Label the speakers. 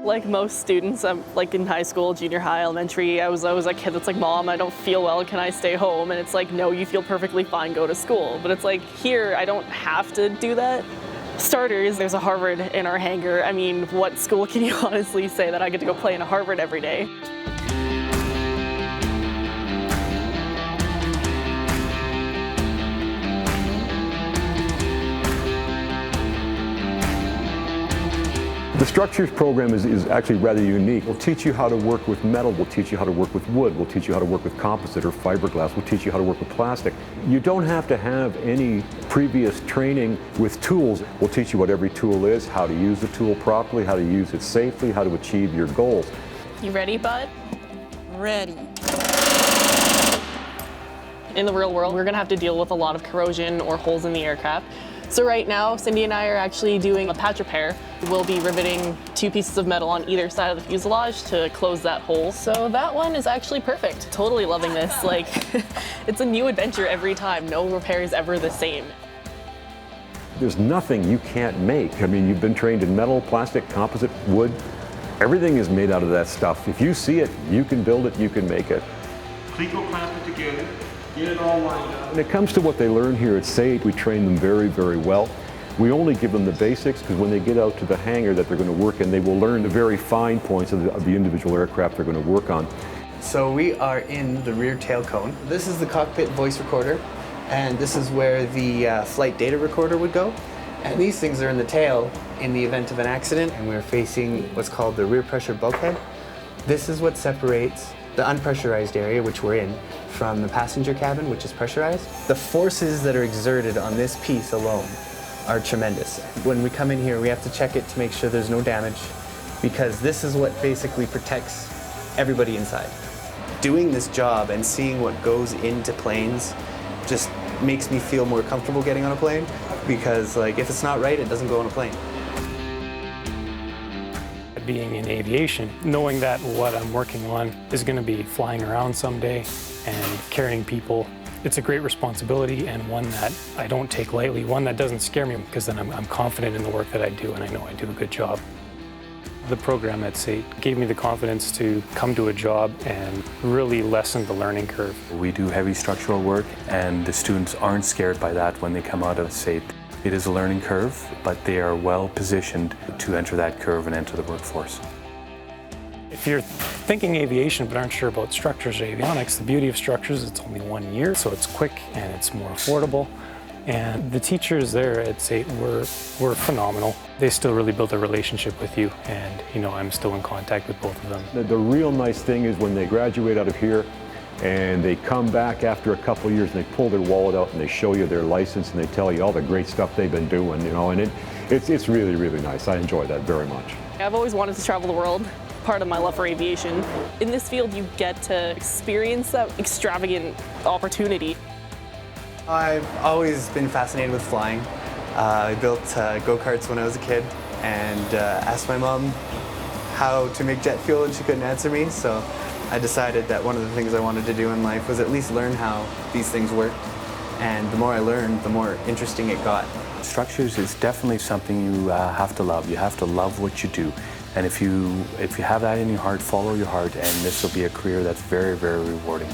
Speaker 1: Like most students, I'm like in high school, junior high, elementary, I was always a kid that's like, Mom, I don't feel well, can I stay home? And it's like, no, you feel perfectly fine, go to school. But it's like, here, I don't have to do that. Starters, there's a Harvard in our hangar. I mean, what school can you honestly say that I get to go play in a Harvard every day?
Speaker 2: The structures program is actually rather unique. We'll teach you how to work with metal, we'll teach you how to work with wood, we'll teach you how to work with composite or fiberglass, we'll teach you how to work with plastic. You don't have to have any previous training with tools. We'll teach you what every tool is, how to use the tool properly, how to use it safely, how to achieve your goals.
Speaker 1: You ready, bud?
Speaker 3: Ready.
Speaker 1: In the real world, we're gonna have to deal with a lot of corrosion or holes in the aircraft. So right now, Cindy and I are actually doing a patch repair. We'll be riveting 2 pieces of metal on either side of the fuselage to close that hole. So that one is actually perfect. Totally loving this. Like, it's a new adventure every time. No repair is ever the same.
Speaker 2: There's nothing you can't make. I mean, you've been trained in metal, plastic, composite, wood. Everything is made out of that stuff. If you see it, you can build it, you can make it.
Speaker 4: Cleco clamp it together, get it all lined up.
Speaker 2: When it comes to what they learn here at SAIT, we train them very, very well. We only give them the basics because when they get out to the hangar that they're going to work in, they will learn the very fine points of the individual aircraft they're going to work on.
Speaker 5: So we are in the rear tail cone. This is the cockpit voice recorder, and this is where the flight data recorder would go. And these things are in the tail in the event of an accident, and we're facing what's called the rear pressure bulkhead. This is what separates the unpressurized area, which we're in, from the passenger cabin, which is pressurized. The forces that are exerted on this piece alone are tremendous. When we come in here, we have to check it to make sure there's no damage, because this is what basically protects everybody inside. Doing this job and seeing what goes into planes just makes me feel more comfortable getting on a plane, because like if it's not right, it doesn't go on a plane.
Speaker 6: Being in aviation, knowing that what I'm working on is going to be flying around someday and carrying people, it's a great responsibility and one that I don't take lightly, one that doesn't scare me because then I'm confident in the work that I do and I know I do a good job. The program at SAIT gave me the confidence to come to a job and really lessen the learning curve.
Speaker 7: We do heavy structural work and the students aren't scared by that when they come out of SAIT. It is a learning curve, but they are well positioned to enter that curve and enter the workforce.
Speaker 6: If you're thinking aviation but aren't sure about structures or avionics, the beauty of structures, it's only 1 year, so it's quick and it's more affordable. And the teachers there at SAIT were phenomenal. They still really built a relationship with you, and I'm still in contact with both of them.
Speaker 2: The real nice thing is when they graduate out of here and they come back after a couple of years and they pull their wallet out and they show you their license and they tell you all the great stuff they've been doing, and it's really, really nice. I enjoy that very much.
Speaker 1: I've always wanted to travel the world. Part of my love for aviation. In this field, you get to experience that extravagant opportunity.
Speaker 5: I've always been fascinated with flying. I built go-karts when I was a kid and asked my mom how to make jet fuel and she couldn't answer me, so I decided that one of the things I wanted to do in life was at least learn how these things worked. And the more I learned, the more interesting it got.
Speaker 7: Structures is definitely something you have to love. You have to love what you do. And if you have that in your heart, follow your heart, and this will be a career that's very, very rewarding.